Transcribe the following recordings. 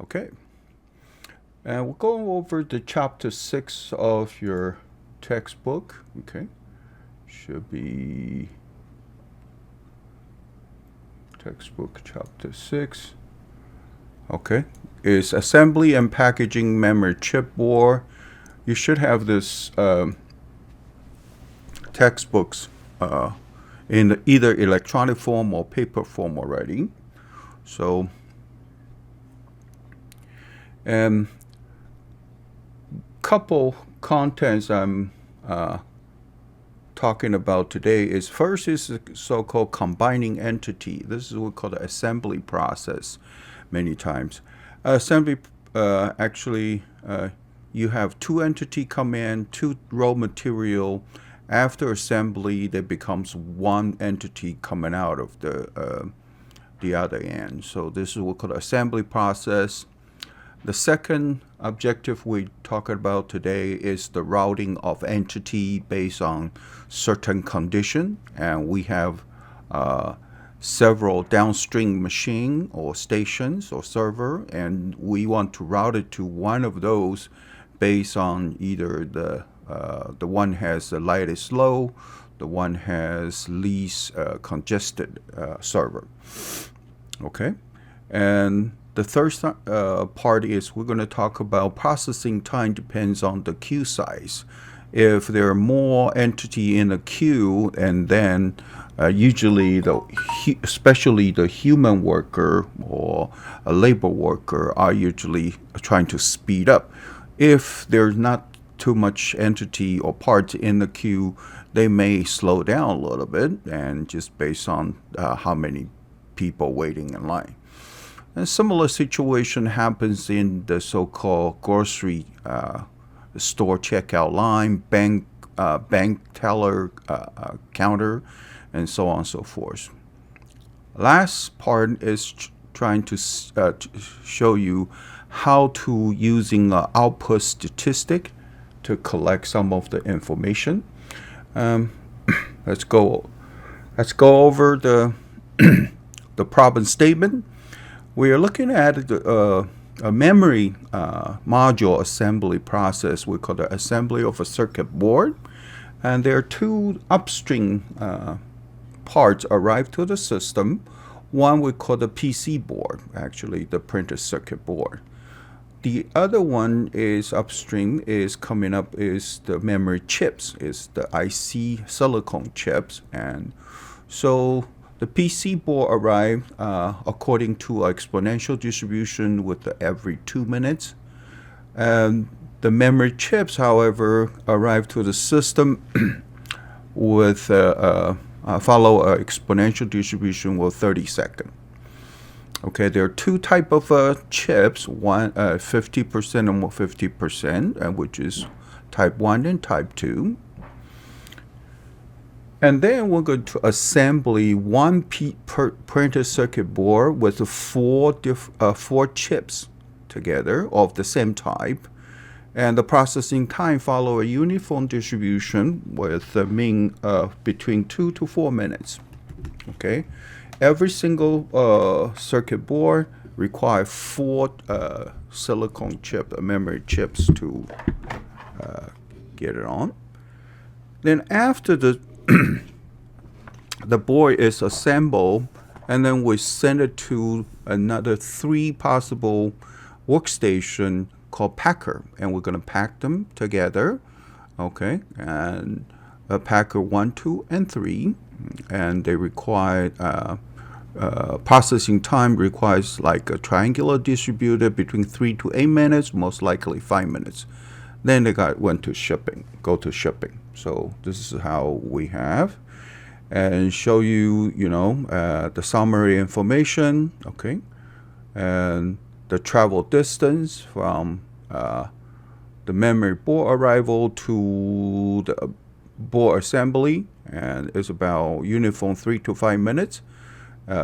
Okay, and we're going over the chapter 6 of your textbook. Okay, should be textbook chapter 6. Okay, is assembly and packaging memory chip board. You should have this textbooks in either electronic form or paper form already. So, couple contents I'm talking about today is first is the so-called combining entity. This is what we call the assembly process many times. Assembly actually you have two entity come in, two raw material. After assembly, there becomes one entity coming out of the other end. So this is what we call the assembly process. The second objective we're talking about today is the routing of entity based on certain condition, and we have several downstream machine or stations or server, and we want to route it to one of those based on either the one has the lightest load, the one has least congested server. Okay, and the third part is we're going to talk about processing time depends on the queue size. If there are more entity in a queue, and then usually especially the human worker or a labor worker are usually trying to speed up. If there's not too much entity or parts in the queue, they may slow down a little bit, and just based on how many people waiting in line. A similar situation happens in the so-called grocery store checkout line, bank teller counter, and so on and so forth. Last part is trying to show you how to using output statistic to collect some of the information. Let's go over the the problem statement. We are looking at a memory module assembly process. We call the assembly of a circuit board. And there are two upstream parts arrive to the system. One we call the PC board, actually the printed circuit board. The other one is upstream, is coming up, is the memory chips, is the IC silicon chips. And so the PC board arrived according to an exponential distribution with every 2 minutes. The memory chips, however, arrived to the system with follow an exponential distribution with 30 seconds. Okay, there are two type of chips, one 50% and more 50%, which is type 1 and type 2. And then we're going to assembly one printed circuit board with four chips together of the same type. And the processing time follow a uniform distribution with a mean between 2 to 4 minutes. Okay, every single circuit board requires 4 silicon chip memory chips to get it on. Then after the board is assembled, and then we send it to another 3 possible workstation called packer, and we're going to pack them together. Okay, and packer 1, 2, and 3, and they require processing time requires like a triangular distributed between 3 to 8 minutes, most likely 5 minutes. Then they go to shipping. So this is how we have, and show you, the summary information. Okay, and the travel distance from the memory board arrival to the board assembly, and it's about uniform 3 to 5 minutes.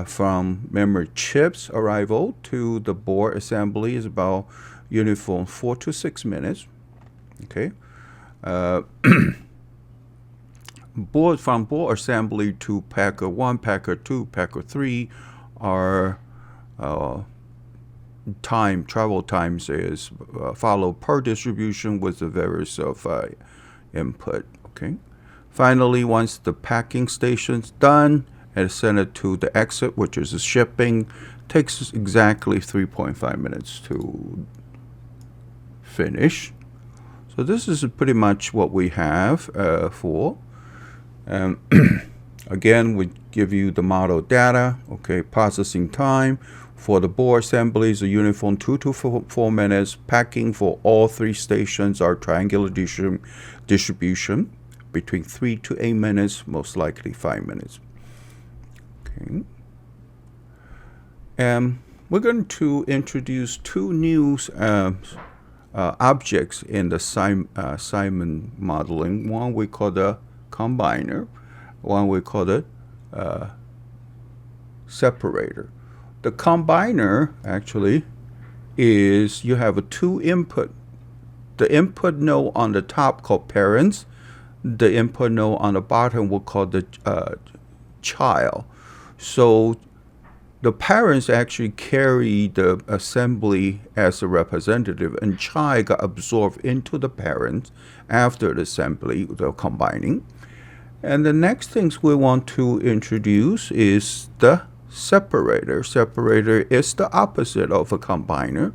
From memory chips arrival to the board assembly is about uniform 4 to 6 minutes. Okay. From board assembly to packer 1, packer 2, packer 3 are travel times is followed per distribution with the various of input. Okay. Finally, once the packing station's done, and send it to the exit, which is the shipping, takes exactly 3.5 minutes to finish. So this is pretty much what we have for. Again, we give you the model data. Okay, processing time for the board assemblies, a uniform 2 to 4 minutes. Packing for all 3 stations are triangular distribution between 3 to 8 minutes, most likely 5 minutes. Okay. We're going to introduce 2 new objects in the Simon modeling. One we call the combiner, one we call the separator. The combiner actually is you have a 2 input. The input node on the top called parents. The input node on the bottom we'll call the child. So the parents actually carry the assembly as a representative, and child got absorbed into the parents after the assembly, the combining. And the next things we want to introduce is the separator. Separator is the opposite of a combiner.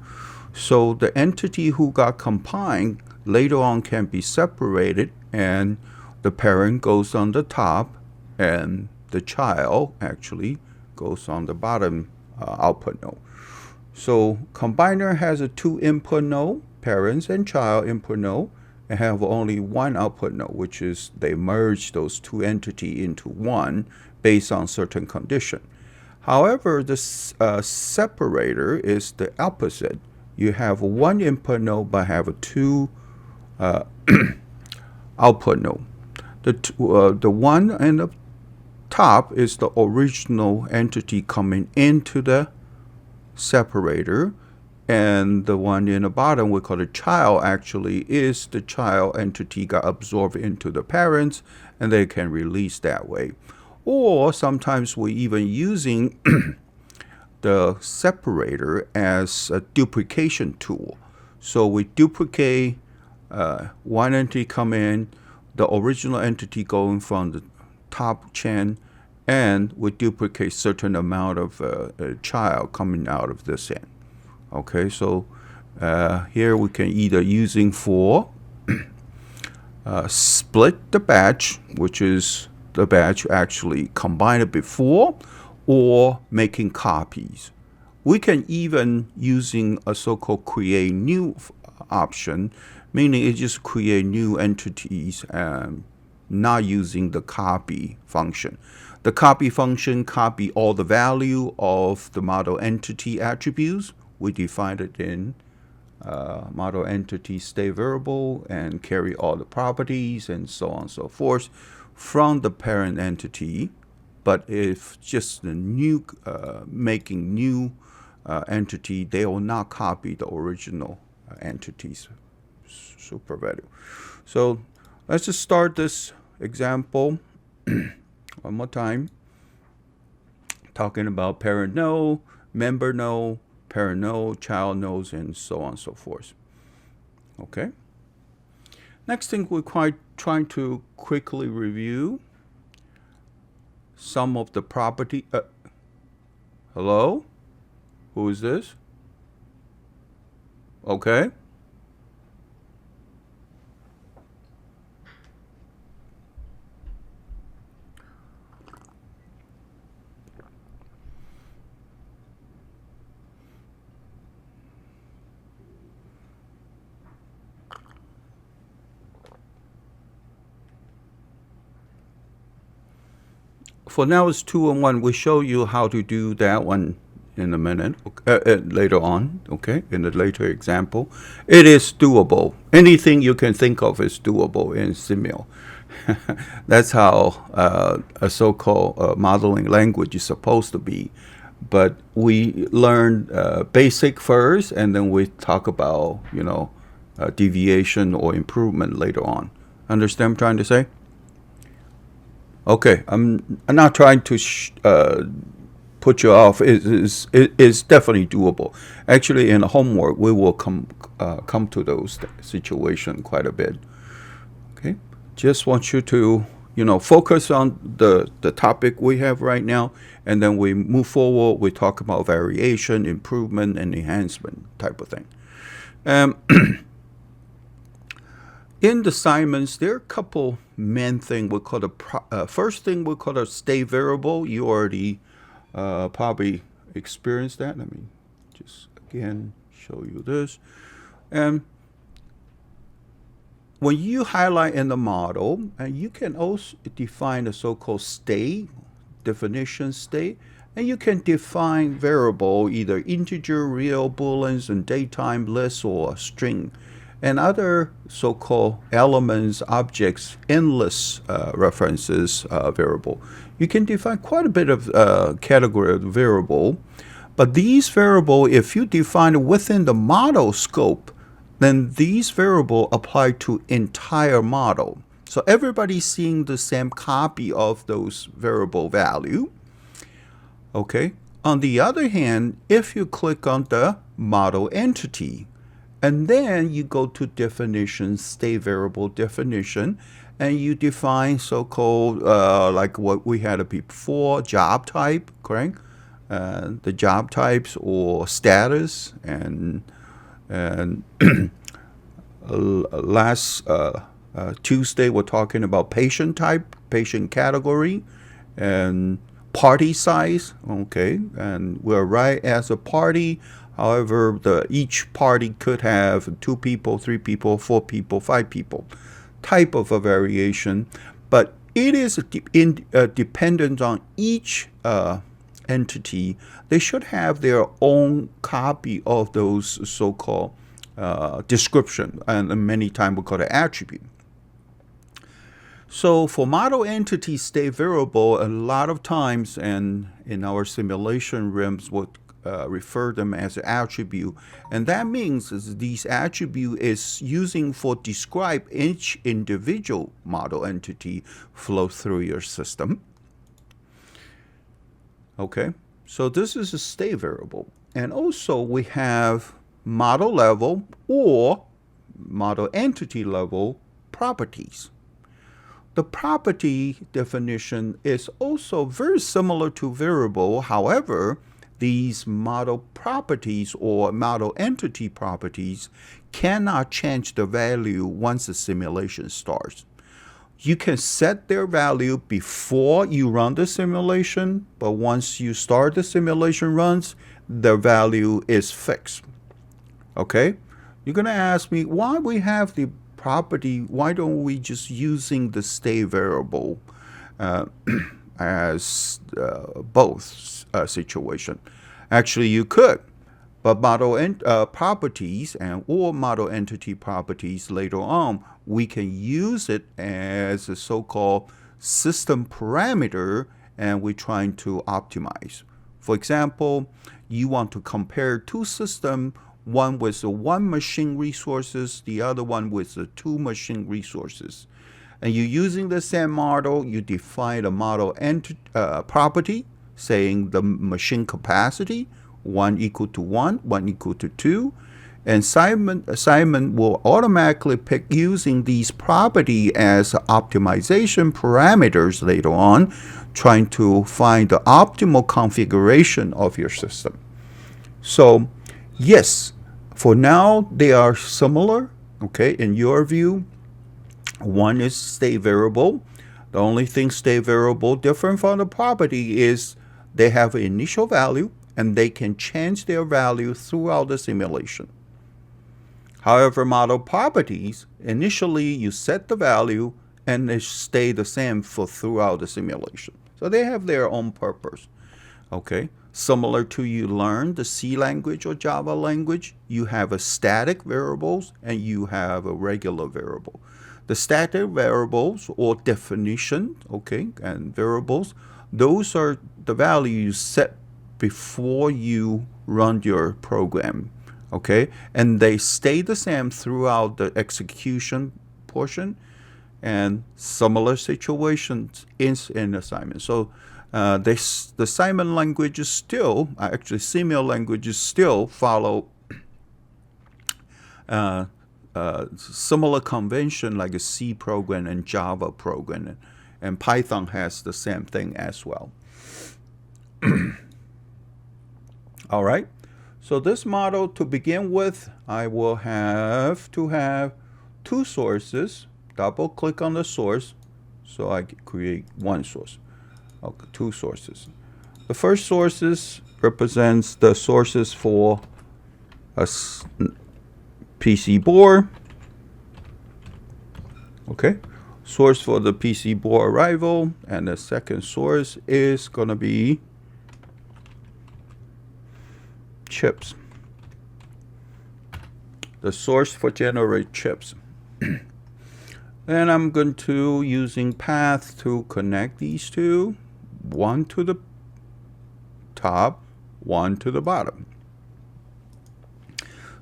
So the entity who got combined later on can be separated, and the parent goes on the top, and the child actually goes on the bottom output node. So combiner has a 2 input node, parents and child input node, and have only 1 output node, which is they merge those 2 entities into one based on certain condition. However, the separator is the opposite. You have 1 input node but have a 2 output node. The one in the top is the original entity coming into the separator, and the one in the bottom we call the child actually is the child entity got absorbed into the parents, and they can release that way. Or sometimes we even using the separator as a duplication tool. So we duplicate one entity come in, the original entity going from the top chain, and we duplicate certain amount of child coming out of this end. Okay, so here we can either using for split the batch, which is the batch actually combined before, or making copies. We can even using a so-called create new option, meaning it just create new entities, not using the copy function. The copy function copy all the value of the model entity attributes. We define it in model entity state variable and carry all the properties and so on and so forth from the parent entity. But if just the new making new entity, they will not copy the original entity's super value. So let's just start this example one more time, talking about parent node, member node, parent node, child nodes, and so on and so forth. Okay. Next thing we're trying to quickly review some of the property. Hello? Who is this? Okay. For now, it's 2 and 1. We show you how to do that one in a minute, later on, okay, in the later example. It is doable. Anything you can think of is doable in Simio. That's how a so-called modeling language is supposed to be. But we learn basic first, and then we talk about, deviation or improvement later on. Understand what I'm trying to say? Okay, I'm not trying to put you off is definitely doable. Actually, in homework, we will come to those situations quite a bit. Okay, just want you to focus on the topic we have right now, and then we move forward. We talk about variation, improvement, and enhancement type of thing. In the assignments, there are a couple main things we call first thing we call a state variable. You already probably experienced that. Let me just again show you this. And when you highlight in the model, and you can also define a so-called state, definition state, and you can define variable, either integer, real, booleans, and datetime, list, or string, and other so-called elements, objects, endless references variable. You can define quite a bit of category of variable, but these variable, if you define within the model scope, then these variable apply to entire model. So everybody's seeing the same copy of those variable value. Okay. On the other hand, if you click on the model entity, and then you go to definition, state variable definition, and you define so-called, like what we had before, job type, correct? The job types or status, and last Tuesday we're talking about patient type, patient category, and party size, okay? And we're right as a party. However, each party could have 2 people, 3 people, 4 people, 5 people, type of a variation. But it is dependent on each entity. They should have their own copy of those so-called description, and many times we call it attribute. So for model entity state variable, a lot of times, and in our simulation realms, what refer them as attribute, and that means is these attribute is using for describe each individual model entity flow through your system. Okay, so this is a state variable, and also we have model level or model entity level properties. The property definition is also very similar to variable. However, these model properties or model entity properties cannot change the value once the simulation starts. You can set their value before you run the simulation, but once you start the simulation runs, the value is fixed. Okay? You're going to ask me why we have the property, why don't we just using the state variable as both situation? Actually, you could, but model properties and or model entity properties later on, we can use it as a so-called system parameter, and we're trying to optimize. For example, you want to compare 2 systems, one with the 1 machine resources, the other one with the 2 machine resources. And you're using the same model, you define a model property, saying the machine capacity, 1 equal to 1, 1 equal to 2. And Simon will automatically pick using these property as optimization parameters later on, trying to find the optimal configuration of your system. So, yes, for now, they are similar, okay, in your view. One is state variable. The only thing state variable different from the property is they have an initial value and they can change their value throughout the simulation. However, model properties, initially you set the value and they stay the same for throughout the simulation. So they have their own purpose, okay? Similar to you learn the C language or Java language, you have a static variables and you have a regular variable. The static variables or definition, okay, and variables, those are the values you set before you run your program, okay? And they stay the same throughout the execution portion, and similar situations in assignment. So The Simon languages still, actually Simio languages still follow similar convention like a C program and Java program, and Python has the same thing as well. All right. So this model, to begin with, I will have to have two sources. Double click on the source, so I create one source. Okay, two sources. The first sources represents the sources for a PC board. Okay, source for the PC board arrival, and the second source is gonna be chips. The source for generate chips. Then I'm going to using path to connect these two, one to the top, one to the bottom.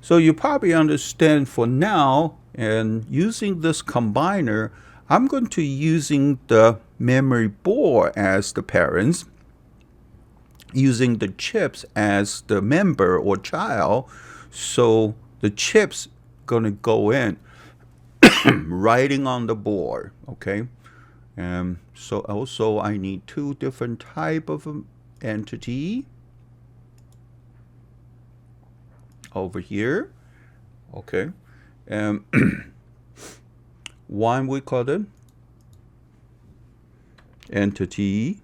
So you probably understand for now, and using this combiner, I'm going to using the memory board as the parents, using the chips as the member or child. So the chips gonna go in writing on the board, okay? So also I need two different type of entity over here, okay? One we call it entity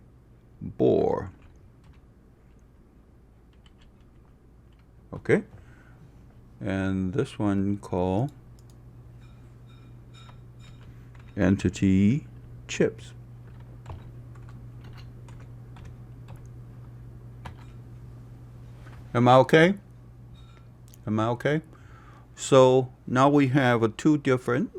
board, okay? And this one called entity chips. Am I okay? Am I okay? So now we have a two different,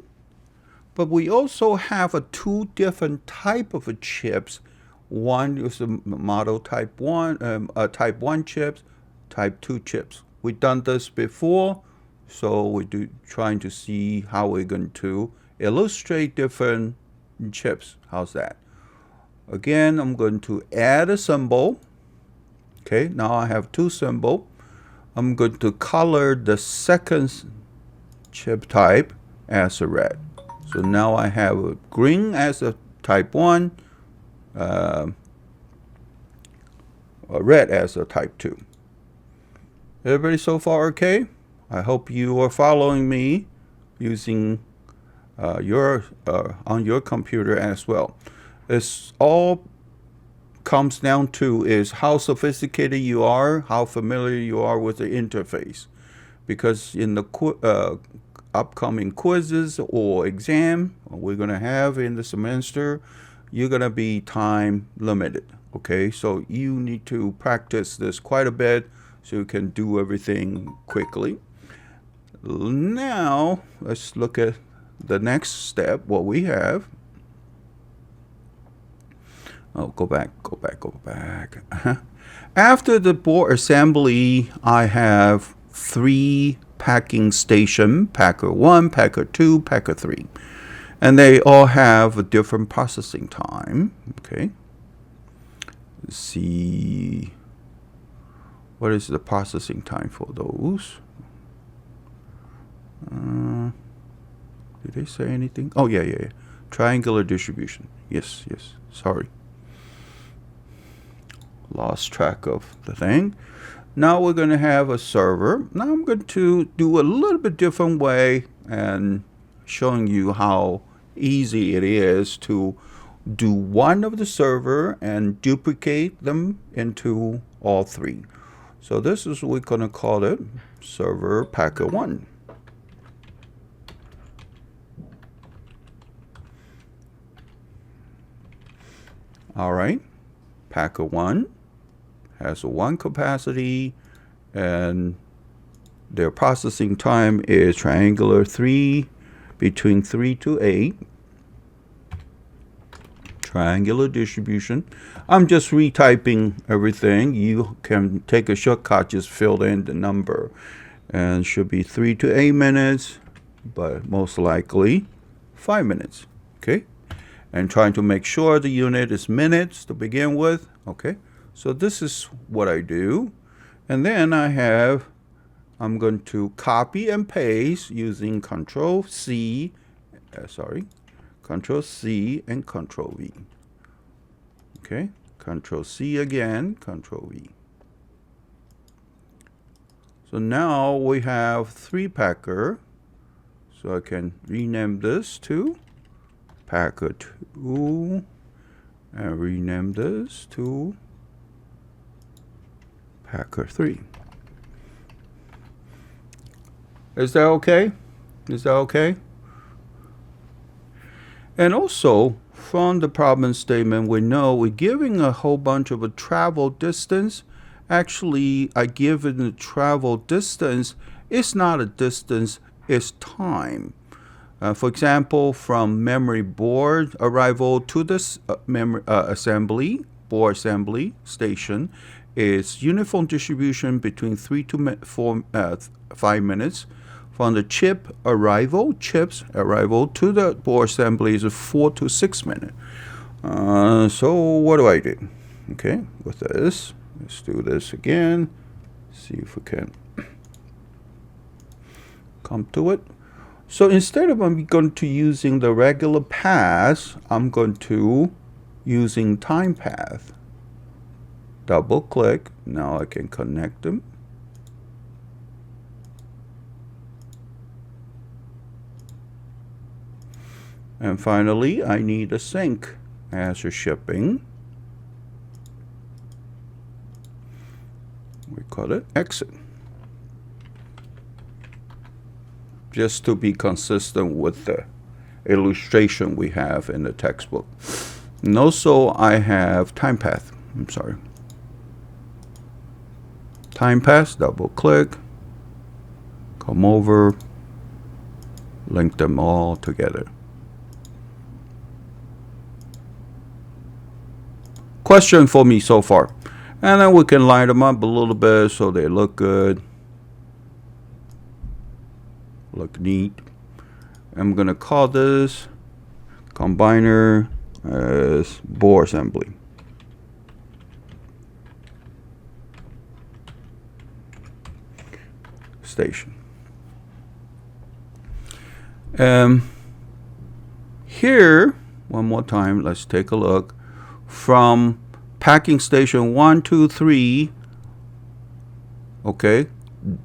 but we also have a two different type of chips. One is a model type 1, type 1 chips, type 2 chips. We've done this before, so we're trying to see how we're going to illustrate different chips. How's that? Again, I'm going to add a symbol. Okay, now I have two symbols. I'm going to color the second chip type as a red. So now I have a green as a type 1, a red as a type 2. Everybody so far okay? I hope you are following me using on your computer as well. It's all comes down to is how sophisticated you are, how familiar you are with the interface. Because in the upcoming quizzes or exam we're going to have in the semester, you're going to be time limited. Okay, so you need to practice this quite a bit so you can do everything quickly. Now let's look at the next step, what we have. Oh, go back. After the board assembly, I have 3 packing station, packer 1, packer 2, packer 3. And they all have a different processing time. Okay. Let's see. What is the processing time for those? Did they say anything? Oh, yeah. Triangular distribution. Yes. Sorry. Lost track of the thing. Now we're going to have a server. Now I'm going to do a little bit different way and showing you how easy it is to do one of the server and duplicate them into all 3. So this is what we're going to call it server packer 1. All right, packer 1 has a 1 capacity, and their processing time is triangular 3, between 3 to 8. Triangular distribution. I'm just retyping everything. You can take a shortcut, just fill in the number, and should be 3 to 8 minutes, but most likely 5 minutes. Okay. and trying to make sure the unit is minutes to begin with. Okay, so this is what I do. And then I'm going to copy and paste using Control C and Control V. Okay, Control C again, Control V. So now we have 3-packer. So I can rename this to Packer 2 and rename this to Packer 3. Is that okay? Is that okay? And also, from the problem statement, we know we're giving a whole bunch of a travel distance. Actually, I give it a travel distance. It's not a distance, it's time. For example, from memory board arrival to this board assembly station is uniform distribution between 3 to 5 minutes. From the chips arrival to the board assembly is 4 to 6 minutes. So what do I do? Okay, with this, let's do this again. See if we can come to it. So instead of I'm going to using the regular path, I'm going to using time path. Double click. Now I can connect them. And finally, I need a sync as a shipping. We call it exit. Just to be consistent with the illustration we have in the textbook. And also I have time path. I'm sorry. Time path, double click, come over, link them all together. Question for me so far. And then we can line them up a little bit so they look good. Look neat. I'm going to call this combiner as board assembly. Station. Here, one more time, let's take a look. From packing station 1, 2, 3, okay,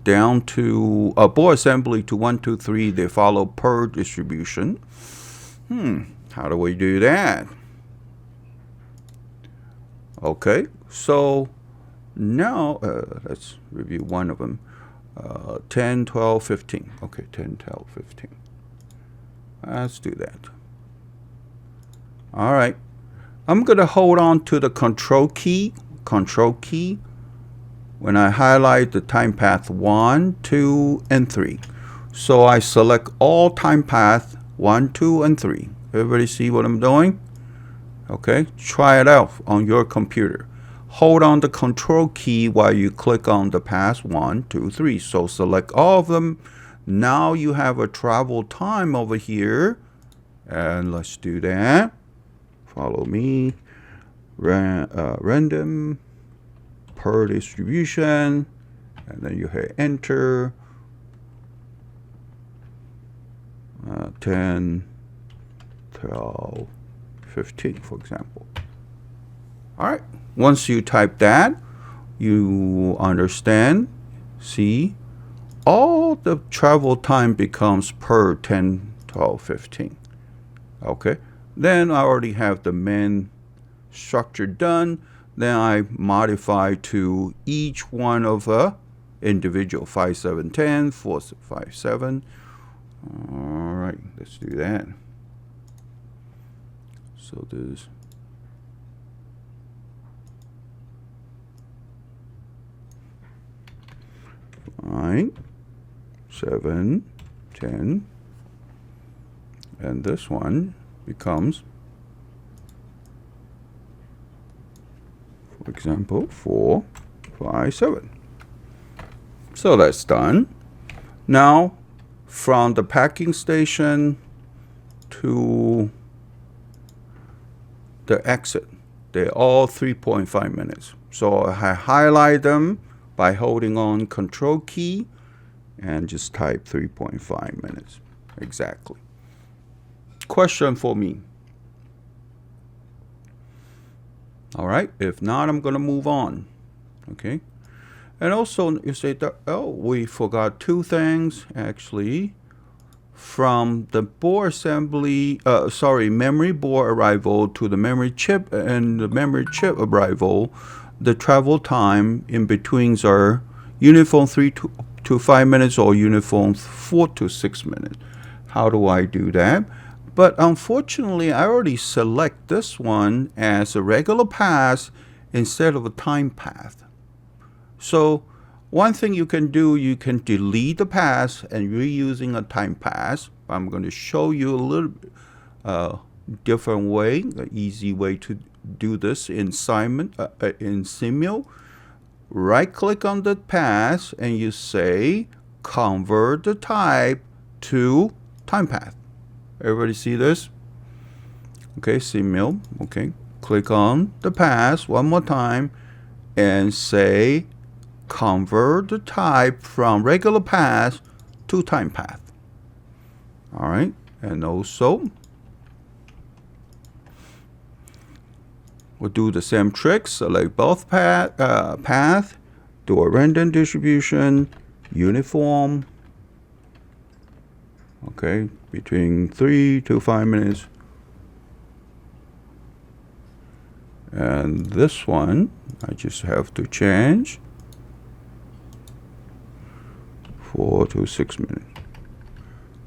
down to board assembly to 1, 2, 3, they follow per distribution. How do we do that? Okay, so now let's review one of them. 10, 12, 15. Okay, 10, 12, 15. Let's do that. All right. I'm going to hold on to the control key. When I highlight the time path 1, 2, and 3. So I select all time path 1, 2, and 3. Everybody see what I'm doing? Okay, try it out on your computer. Hold on the control key while you click on the path 1, 2, 3. So select all of them. Now you have a travel time over here. And let's do that. Follow me. Random per distribution. And then you hit enter. 10, 12, 15, for example. All right. Once you type that, you understand, see, all the travel time becomes per 10, 12, 15. Okay. Then I already have the main structure done. Then I modify to each one of the individual 5, 7, 10, 4, 5, 7. All right, let's do that. So this 5, 7, 10, and this one becomes, for example, 4, 5, 7. So that's done. Now, from the packing station to the exit. They're all 3.5 minutes. So I highlight them by holding on Control key and just type 3.5 minutes. Exactly. Question for me. All right. If not, I'm going to move on. Okay. And also, you say that, oh, we forgot two things actually. From the board assembly, memory board arrival to the memory chip and the memory chip arrival, the travel time in betweens are uniform 3 to 5 minutes or uniform 4 to 6 minutes. How do I do that? But unfortunately, I already select this one as a regular path instead of a time path. So one thing you can do, you can delete the path and reusing a time path. I'm going to show you a little different way, an easy way to do this in Simio. Right click on the path and you say convert the type to time path. Everybody see this? Okay, Simio. Okay, click on the path one more time and say convert the type from regular path to time path. All right, and also we'll do the same trick. Select both path, do a random distribution, uniform. Okay, between 3 to 5 minutes. And this one, I just have to change 4 to 6 minutes.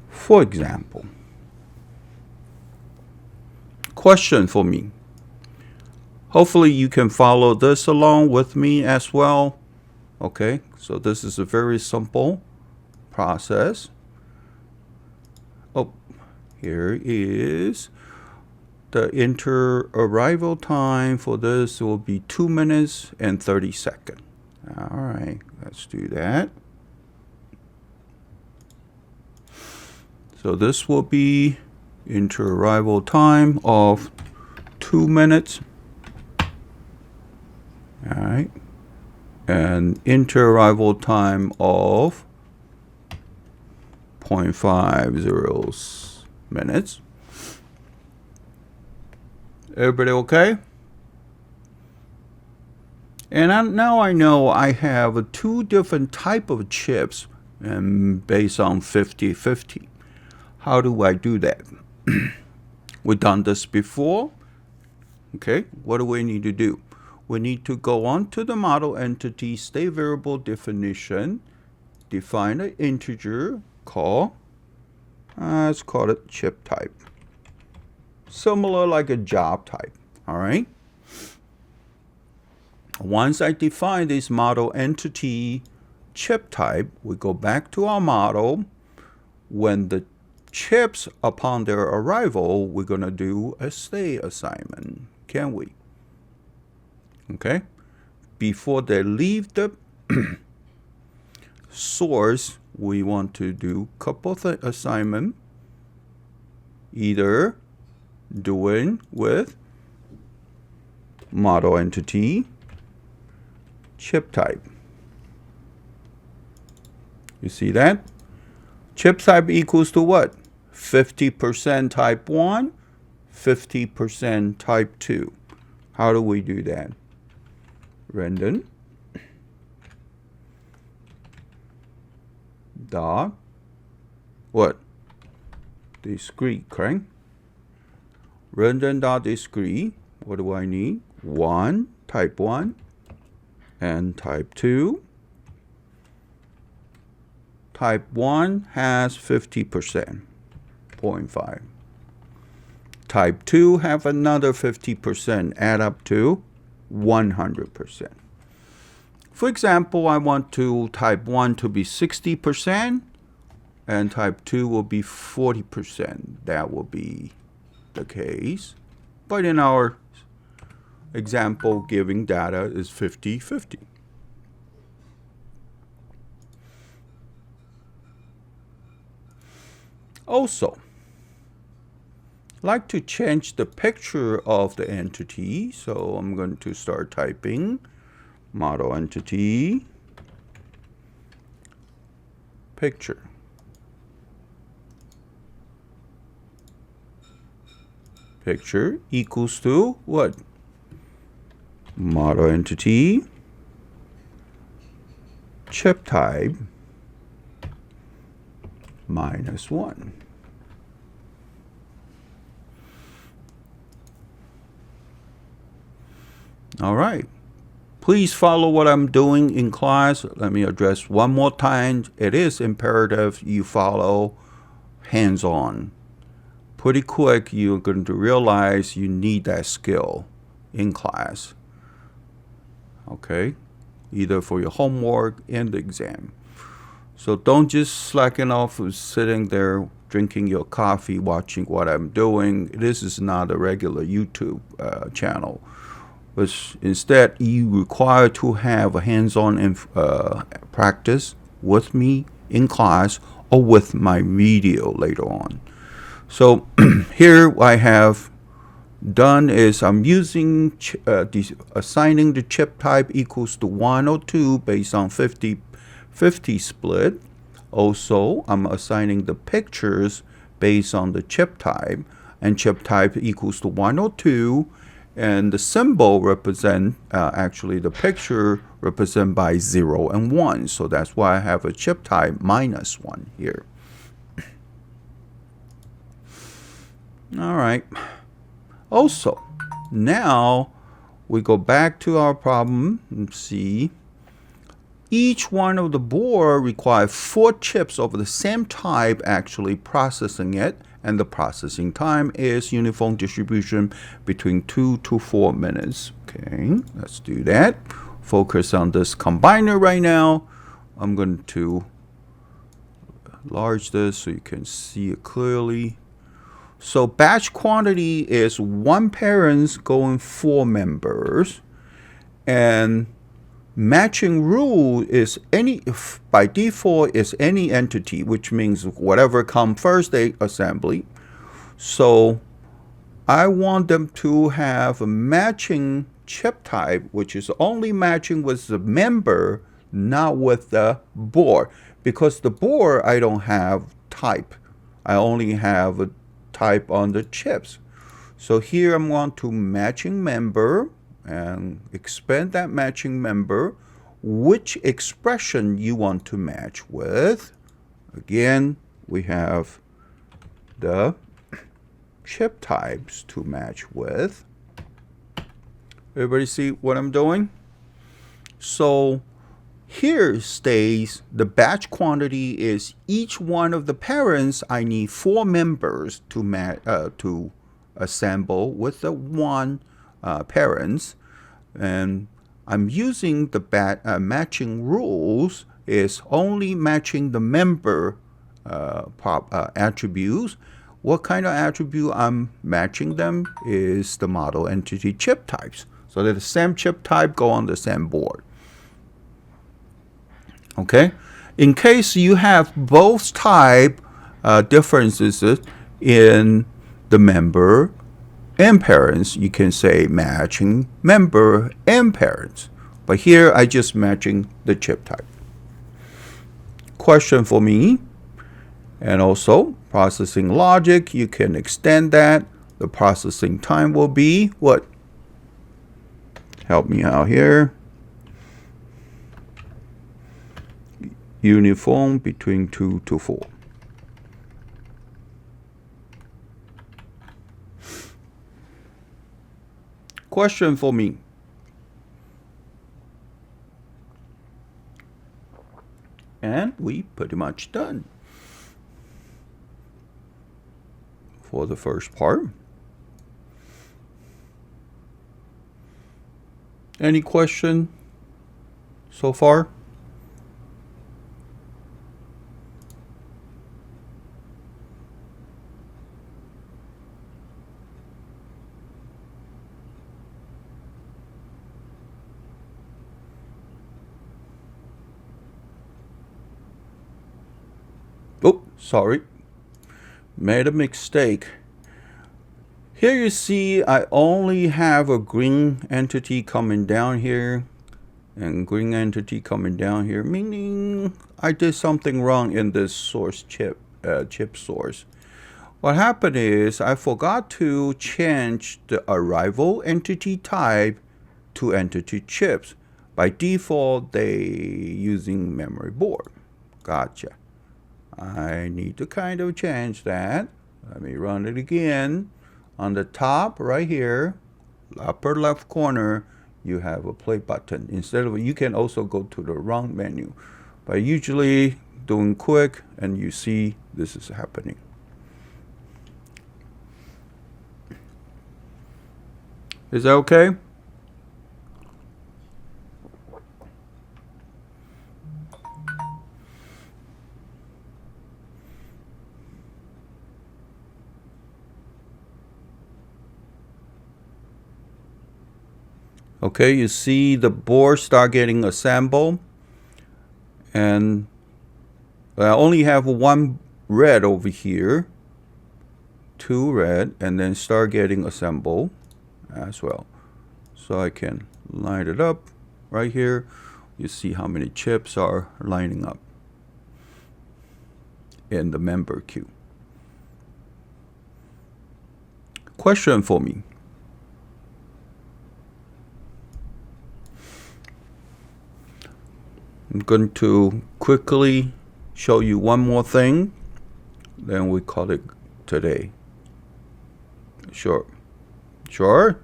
For example, question for me. Hopefully you can follow this along with me as well. Okay, so this is a very simple process. Oh, here is the inter-arrival time for this will be 2 minutes and 30 seconds. All right, let's do that. So this will be inter-arrival time of 2 minutes. All right. And inter-arrival time of 0.50 minutes. Everybody okay? And now I know I have two different type of chips based on 50/50. How do I do that? We've done this before. Okay, what do we need to do? We need to go on to the model entity state variable definition, define an integer called, let's call it chip type. Similar like a job type, all right? Once I define this model entity chip type, we go back to our model. When the chips upon their arrival, we're going to do a state assignment, can we? Okay, before they leave the source, we want to do a couple of assignment, either doing with model entity chip type. You see that? Chip type equals to what? 50% type 1, 50% type 2. How do we do that? Random dot what? Discrete, correct? Random dot discrete. What do I need? 1, type 1, and type 2. Type 1 has 50%, 0.5. Type 2 have another 50%, add up to 100%. For example, I want to type 1 to be 60%, and type 2 will be 40%. That will be the case. But in our example, giving data is 50-50. Also, like to change the picture of the entity. So I'm going to start typing model entity picture. Picture equals to what? Model entity chip type -1. All right. Please follow what I'm doing in class. Let me address one more time. It is imperative you follow hands-on. Pretty quick, you're going to realize you need that skill in class. Okay? Either for your homework and the exam. So don't just slacken off of sitting there drinking your coffee, watching what I'm doing. This is not a regular YouTube channel. But instead, you require to have a hands-on practice with me in class or with my video later on. So here I have done is I'm using assigning the chip type equals to 1 or 2 based on 50-50 split. Also, I'm assigning the pictures based on the chip type, and chip type equals to 1 or 2. And the symbol represent, actually the picture represent by 0 and 1. So that's why I have a chip type -1 here. All right. Also, now we go back to our problem and see each one of the board requires 4 chips of the same type actually processing it. And the processing time is uniform distribution between 2 to 4 minutes. Okay, let's do that. Focus on this combiner right now. I'm going to enlarge this so you can see it clearly. So batch quantity is 1 parent going 4 members. And matching rule is by default is any entity, which means whatever comes first, they assembly. So I want them to have a matching chip type, which is only matching with the member, not with the board. Because the board, I don't have type. I only have a type on the chips. So here I'm going to matching member and expand that matching member, which expression you want to match with. Again, we have the chip types to match with. Everybody see what I'm doing? So here stays the batch quantity is each one of the parents. I need 4 members to assemble with the 1 parents, and I'm using the matching rules is only matching the member attributes. What kind of attribute I'm matching them is the model entity chip types. So that the same chip type go on the same board. Okay. In case you have both type differences in the member and parents, you can say matching member and parents. But here I just matching the chip type. Question for me. And also processing logic, you can extend that. The processing time will be what? Help me out here. Uniform between 2 to 4. Question for me. And we pretty much done for the first part. Any question so far? Oh, sorry. Made a mistake. Here you see I only have a green entity coming down here and green entity coming down here, meaning I did something wrong in this source chip source. What happened is I forgot to change the arrival entity type to entity chips. By default, they using memory board. Gotcha. I need to kind of change that. Let me run it again. On the top right here, upper left corner, you have a play button. Instead of, you can also go to the run menu. But usually doing quick, and you see this is happening. Is that okay? Okay, you see the board start getting assembled, and I only have one red over here, two red, and then start getting assembled as well. So I can line it up right here. You see how many chips are lining up in the member queue. Question for me. I'm going to quickly show you one more thing, then we call it today. Sure. Sure?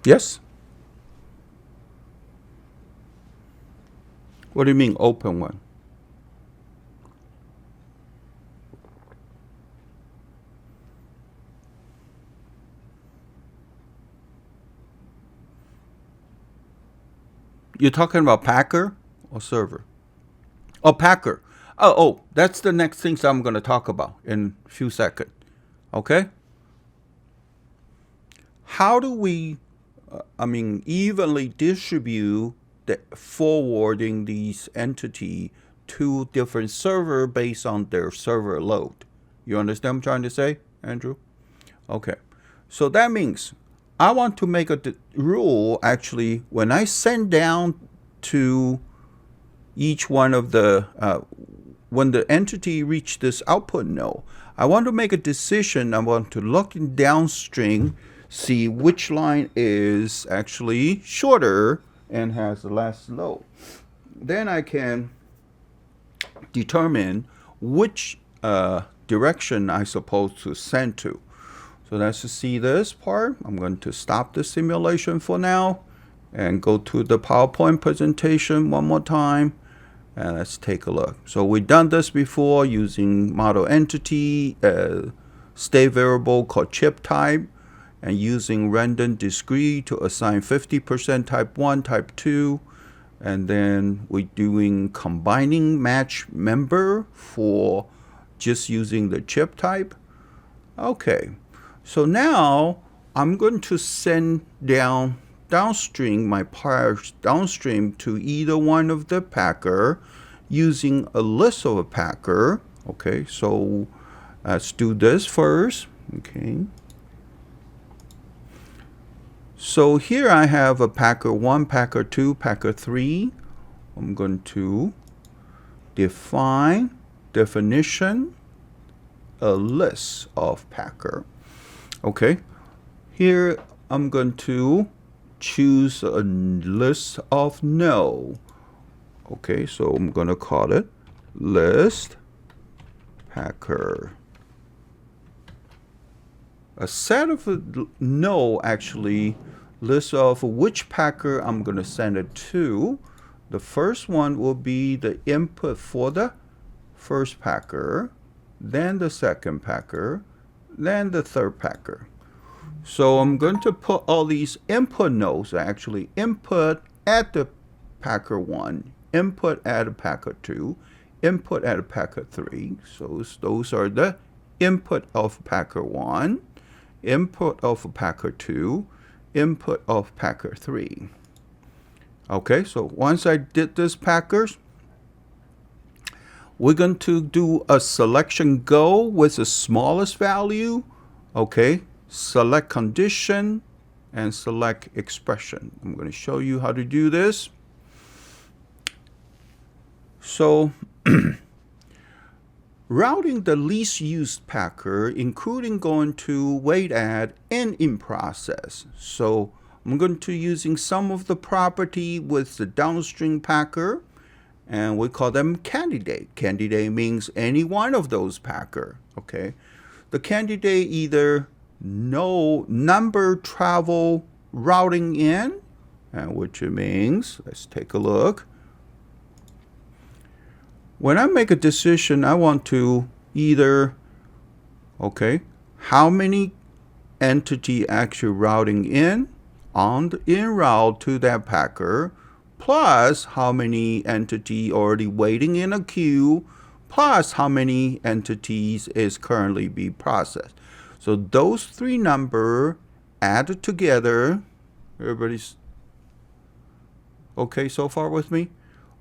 Yes? What do you mean open one? You're talking about Packer or server? Oh, Packer. Oh, that's the next things I'm going to talk about in a few seconds. Okay? How do we, evenly distribute forwarding these entity to different server based on their server load? You understand what I'm trying to say, Andrew? Okay. So that means I want to make a rule, actually, when I send down to each one of the, when the entity reach this output node, I want to make a decision. I want to look in downstream, see which line is actually shorter and has less load. Then I can determine which direction I supposed to send to. So let's see this part. I'm going to stop the simulation for now and go to the PowerPoint presentation one more time. And let's take a look. So we've done this before using model entity, state variable called chip type, and using random discrete to assign 50% type 1, type 2. And then we're doing combining match member for just using the chip type. Okay, so now I'm going to send downstream my parts downstream to either one of the packer using a list of a packer. Okay, so let's do this first. Okay. So here I have a packer 1, packer 2, packer 3. I'm going to definition a list of packer. Okay. Here I'm going to choose a list of no. Okay, so I'm going to call it list packer. A set of no actually list of which packer I'm going to send it to. The first one will be the input for the first packer, then the second packer, then the third packer. So I'm going to put all these input nodes, actually input at the packer 1, input at a packer 2, input at a packer 3. So those are the input of packer 1, input of packer 2, input of packer 3. Okay, so once I did this packers, we're going to do a selection go with the smallest value. Okay, select condition and select expression. I'm going to show you how to do this. So routing the least used packer, including going to wait add and in process. So I'm going to using some of the property with the downstream packer, and we call them candidate. Candidate means any one of those packer. Okay, the candidate either no number travel routing in, which means, let's take a look. When I make a decision, I want to either, okay, how many entity actually routing in on the in route to that packer, plus how many entity already waiting in a queue, plus how many entities is currently being processed. So those three numbers added together, everybody's okay so far with me?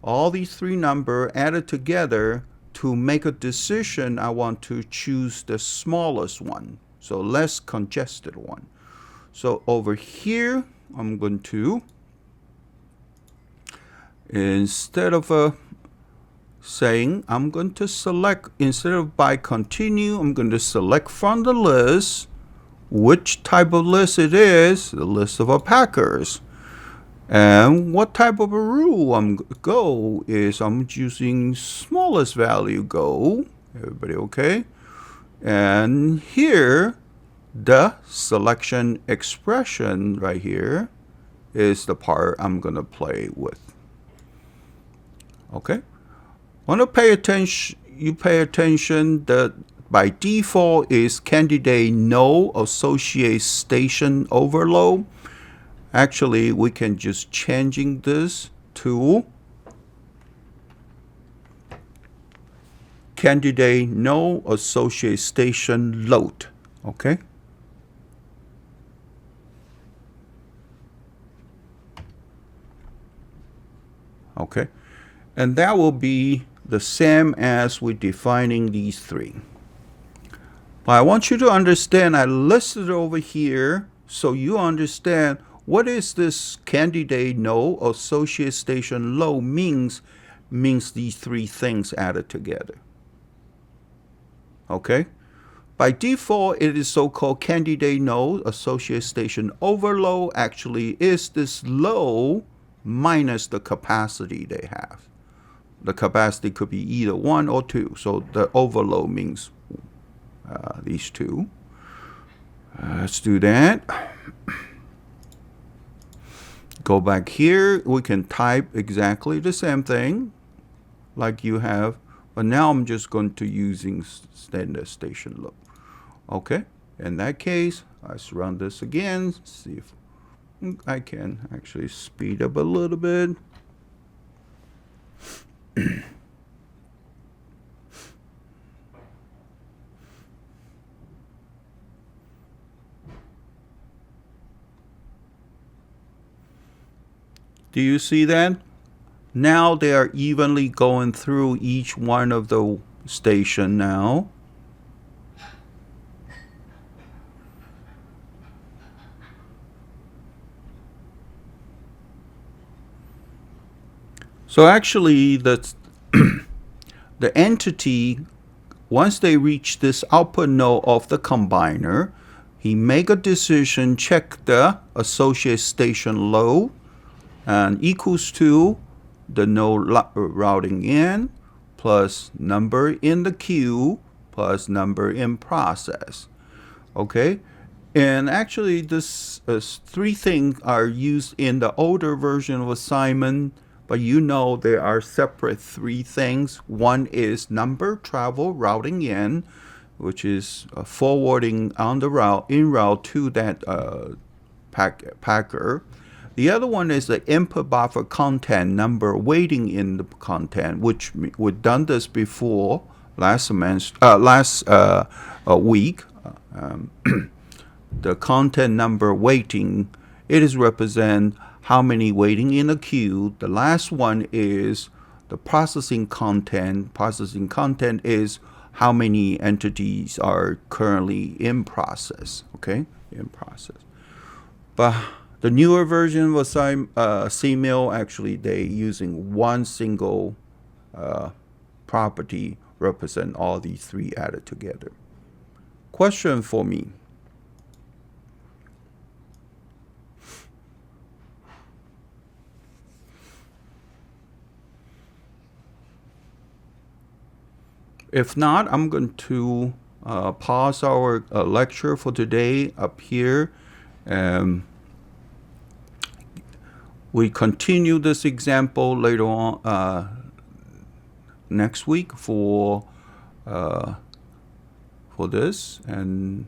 All these three numbers added together to make a decision, I want to choose the smallest one, so less congested one. So over here, I'm going to, instead of saying, I'm going to select, instead of by continue, I'm going to select from the list which type of list it is, the list of packers. And what type of a rule I'm go is I'm using smallest value go. Everybody okay? And here, the selection expression right here is the part I'm going to play with. Okay? Want to pay attention, you pay attention that by default is candidate no associate station overload. Actually, we can just changing this to candidate no associate station load. Okay? Okay. And that will be the same as we're defining these three. But I want you to understand, I listed over here so you understand what is this candidate no associate station low means these three things added together. Okay? By default, it is so-called candidate no associate station overload actually is this low minus the capacity they have. The capacity could be either 1 or 2. So the overload means these two. Let's do that. Go back here. We can type exactly the same thing like you have. But now I'm just going to using standard station load. Okay. In that case, let's run this again. See if I can actually speed up a little bit. Do you see that? Now they are evenly going through each one of the station now. So actually, the entity, once they reach this output node of the combiner, he make a decision, check the associate station load, and equals to the node routing in plus number in the queue plus number in process. Okay? And actually, this three things are used in the older version of assignment, but you know there are separate three things. One is number travel routing in, which is forwarding on the route, en route to that packer. The other one is the input buffer content number waiting in the content, which we've done this before last week, the content number weighting, it is represent how many waiting in a queue. The last one is the processing content. Processing content is how many entities are currently in process, okay? In process. But the newer version was Simio, actually they using one single property represent all these three added together. Question for me. If not, I'm going to pause our lecture for today up here. We continue this example later on next week for this, and